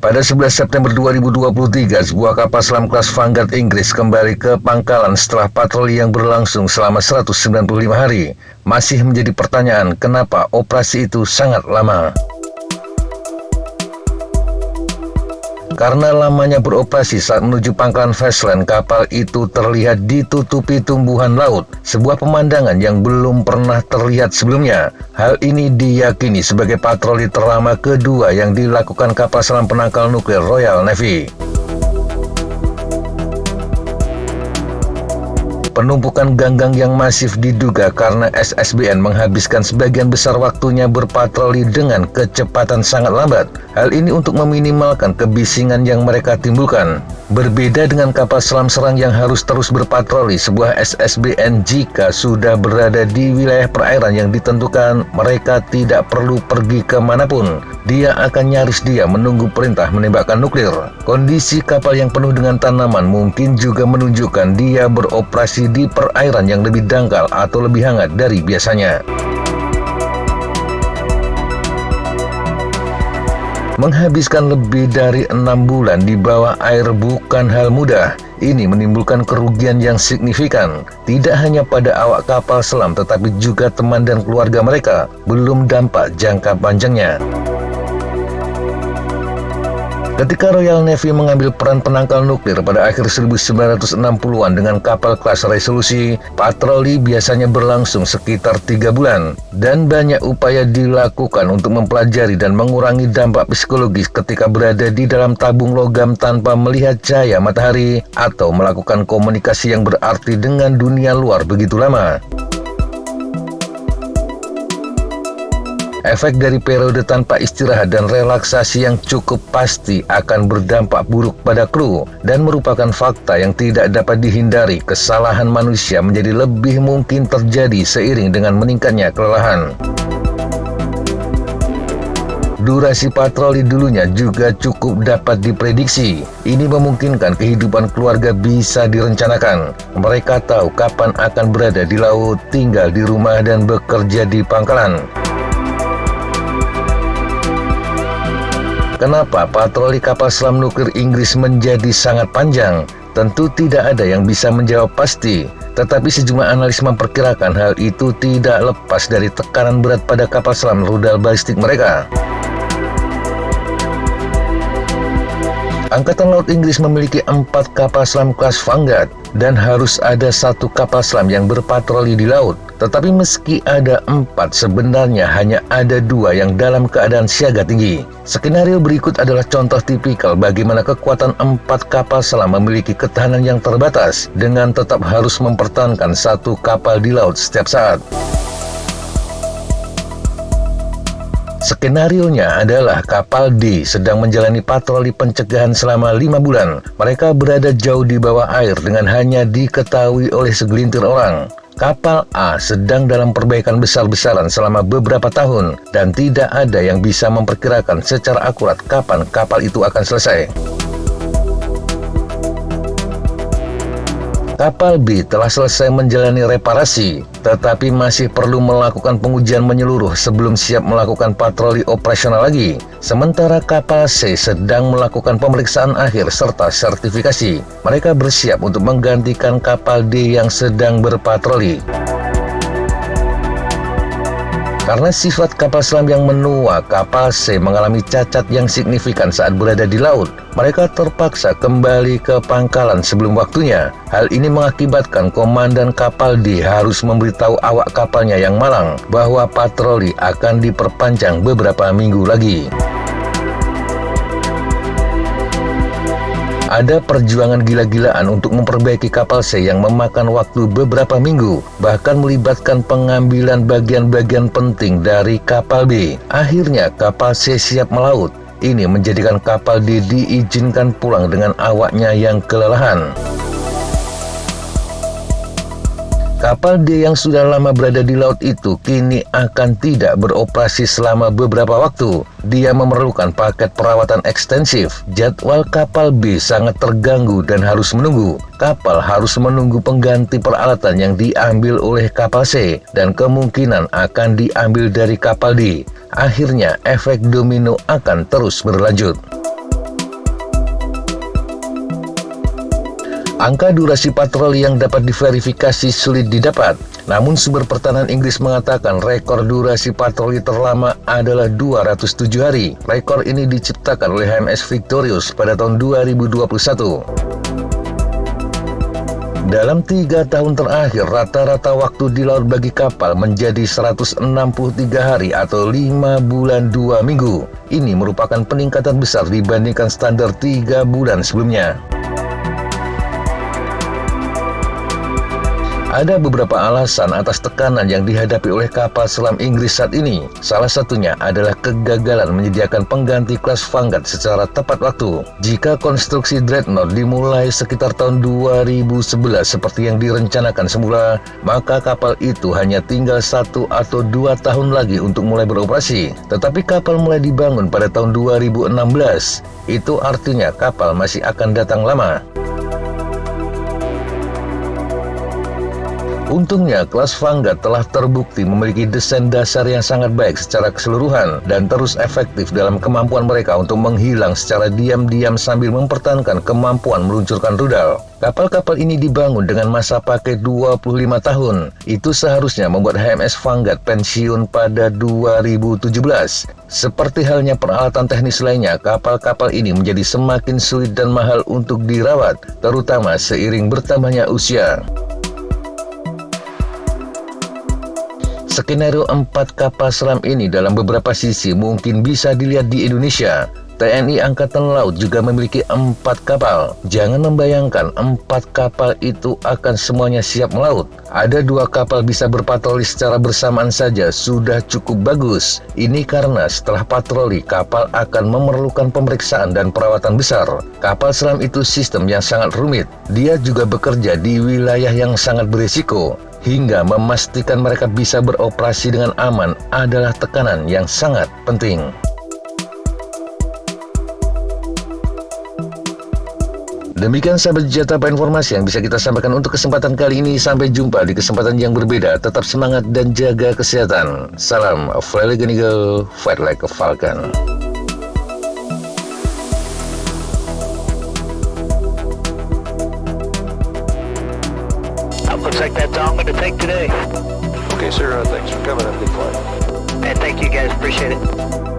Pada 11 September 2023, sebuah kapal selam kelas Vanguard Inggris kembali ke pangkalan setelah patroli yang berlangsung selama 195 hari. Masih menjadi pertanyaan kenapa operasi itu sangat lama. Karena lamanya beroperasi saat menuju pangkalan Friesland, kapal itu terlihat ditutupi tumbuhan laut, sebuah pemandangan yang belum pernah terlihat sebelumnya. Hal ini diyakini sebagai patroli terlama kedua yang dilakukan kapal selam penangkal nuklir Royal Navy. Penumpukan ganggang yang masif diduga karena SSBN menghabiskan sebagian besar waktunya berpatroli dengan kecepatan sangat lambat. Hal ini untuk meminimalkan kebisingan yang mereka timbulkan. Berbeda dengan kapal selam serang yang harus terus berpatroli, sebuah SSBN jika sudah berada di wilayah perairan yang ditentukan, mereka tidak perlu pergi kemanapun. Dia akan nyaris diam menunggu perintah menembakkan nuklir. Kondisi kapal yang penuh dengan tanaman mungkin juga menunjukkan dia beroperasi di perairan yang lebih dangkal atau lebih hangat dari biasanya. Menghabiskan lebih dari 6 bulan di bawah air bukan hal mudah. Ini menimbulkan kerugian yang signifikan, tidak hanya pada awak kapal selam tetapi juga teman dan keluarga mereka, belum dampak jangka panjangnya. Ketika Royal Navy mengambil peran penangkal nuklir pada akhir 1960-an dengan kapal kelas Resolusi, patroli biasanya berlangsung sekitar 3 bulan, dan banyak upaya dilakukan untuk mempelajari dan mengurangi dampak psikologis ketika berada di dalam tabung logam tanpa melihat cahaya matahari atau melakukan komunikasi yang berarti dengan dunia luar begitu lama. Efek dari periode tanpa istirahat dan relaksasi yang cukup pasti akan berdampak buruk pada kru dan merupakan fakta yang tidak dapat dihindari. Kesalahan manusia menjadi lebih mungkin terjadi seiring dengan meningkatnya kelelahan. Durasi patroli dulunya juga cukup dapat diprediksi. Ini memungkinkan kehidupan keluarga bisa direncanakan. Mereka tahu kapan akan berada di laut, tinggal di rumah, dan bekerja di pangkalan. Kenapa patroli kapal selam nuklir Inggris menjadi sangat panjang? Tentu tidak ada yang bisa menjawab pasti, tetapi sejumlah analis memperkirakan hal itu tidak lepas dari tekanan berat pada kapal selam rudal balistik mereka. Angkatan Laut Inggris memiliki 4 kapal selam kelas Vanguard dan harus ada 1 kapal selam yang berpatroli di laut. Tetapi meski ada 4, sebenarnya hanya ada 2 yang dalam keadaan siaga tinggi. Skenario berikut adalah contoh tipikal bagaimana kekuatan 4 kapal selam memiliki ketahanan yang terbatas dengan tetap harus mempertahankan 1 kapal di laut setiap saat. Skenarionya adalah kapal D sedang menjalani patroli pencegahan selama 5 bulan. Mereka berada jauh di bawah air dengan hanya diketahui oleh segelintir orang. Kapal A sedang dalam perbaikan besar-besaran selama beberapa tahun dan tidak ada yang bisa memperkirakan secara akurat kapan kapal itu akan selesai. Kapal B telah selesai menjalani reparasi, tetapi masih perlu melakukan pengujian menyeluruh sebelum siap melakukan patroli operasional lagi. Sementara kapal C sedang melakukan pemeriksaan akhir serta sertifikasi. Mereka bersiap untuk menggantikan kapal D yang sedang berpatroli. Karena sifat kapal selam yang menua, kapal C mengalami cacat yang signifikan saat berada di laut. Mereka terpaksa kembali ke pangkalan sebelum waktunya. Hal ini mengakibatkan komandan kapal D harus memberitahu awak kapalnya yang malang bahwa patroli akan diperpanjang beberapa minggu lagi. Ada perjuangan gila-gilaan untuk memperbaiki kapal C yang memakan waktu beberapa minggu, bahkan melibatkan pengambilan bagian-bagian penting dari kapal B. Akhirnya kapal C siap melaut. Ini menjadikan kapal D diizinkan pulang dengan awaknya yang kelelahan. Kapal D yang sudah lama berada di laut itu kini akan tidak beroperasi selama beberapa waktu. Dia memerlukan paket perawatan ekstensif. Jadwal kapal B sangat terganggu dan harus menunggu. Kapal harus menunggu pengganti peralatan yang diambil oleh kapal C dan kemungkinan akan diambil dari kapal D. Akhirnya efek domino akan terus berlanjut. Angka durasi patroli yang dapat diverifikasi sulit didapat. Namun sumber pertahanan Inggris mengatakan rekor durasi patroli terlama adalah 207 hari. Rekor ini diciptakan oleh HMS Victorious pada tahun 2021. Dalam 3 tahun terakhir, rata-rata waktu di laut bagi kapal menjadi 163 hari atau 5 bulan 2 minggu. Ini merupakan peningkatan besar dibandingkan standar 3 bulan sebelumnya. Ada beberapa alasan atas tekanan yang dihadapi oleh kapal selam Inggris saat ini. Salah satunya adalah kegagalan menyediakan pengganti kelas Vanguard secara tepat waktu. Jika konstruksi Dreadnought dimulai sekitar tahun 2011 seperti yang direncanakan semula, maka kapal itu hanya tinggal 1 atau 2 tahun lagi untuk mulai beroperasi. Tetapi kapal mulai dibangun pada tahun 2016. Itu artinya kapal masih akan datang lama. Untungnya, kelas Vanguard telah terbukti memiliki desain dasar yang sangat baik secara keseluruhan dan terus efektif dalam kemampuan mereka untuk menghilang secara diam-diam sambil mempertahankan kemampuan meluncurkan rudal. Kapal-kapal ini dibangun dengan masa pakai 25 tahun. Itu seharusnya membuat HMS Vanguard pensiun pada 2017. Seperti halnya peralatan teknis lainnya, kapal-kapal ini menjadi semakin sulit dan mahal untuk dirawat, terutama seiring bertambahnya usia. Skenario 4 kapal selam ini dalam beberapa sisi mungkin bisa dilihat di Indonesia. TNI Angkatan Laut juga memiliki 4 kapal. Jangan membayangkan 4 kapal itu akan semuanya siap melaut. Ada 2 kapal bisa berpatroli secara bersamaan saja sudah cukup bagus. Ini karena setelah patroli, kapal akan memerlukan pemeriksaan dan perawatan besar. Kapal selam itu sistem yang sangat rumit. Dia juga bekerja di wilayah yang sangat berisiko. Hingga memastikan mereka bisa beroperasi dengan aman adalah tekanan yang sangat penting. Demikian sahabat Jetapa informasi yang bisa kita sampaikan untuk kesempatan kali ini. Sampai jumpa di kesempatan yang berbeda. Tetap semangat dan jaga kesehatan. Salam Fly Like an Eagle, Fight Like a Falcon. Looks like that's all I'm going to take today. Okay, sir. Thanks for coming. Have a good flight. And thank you guys. Appreciate it.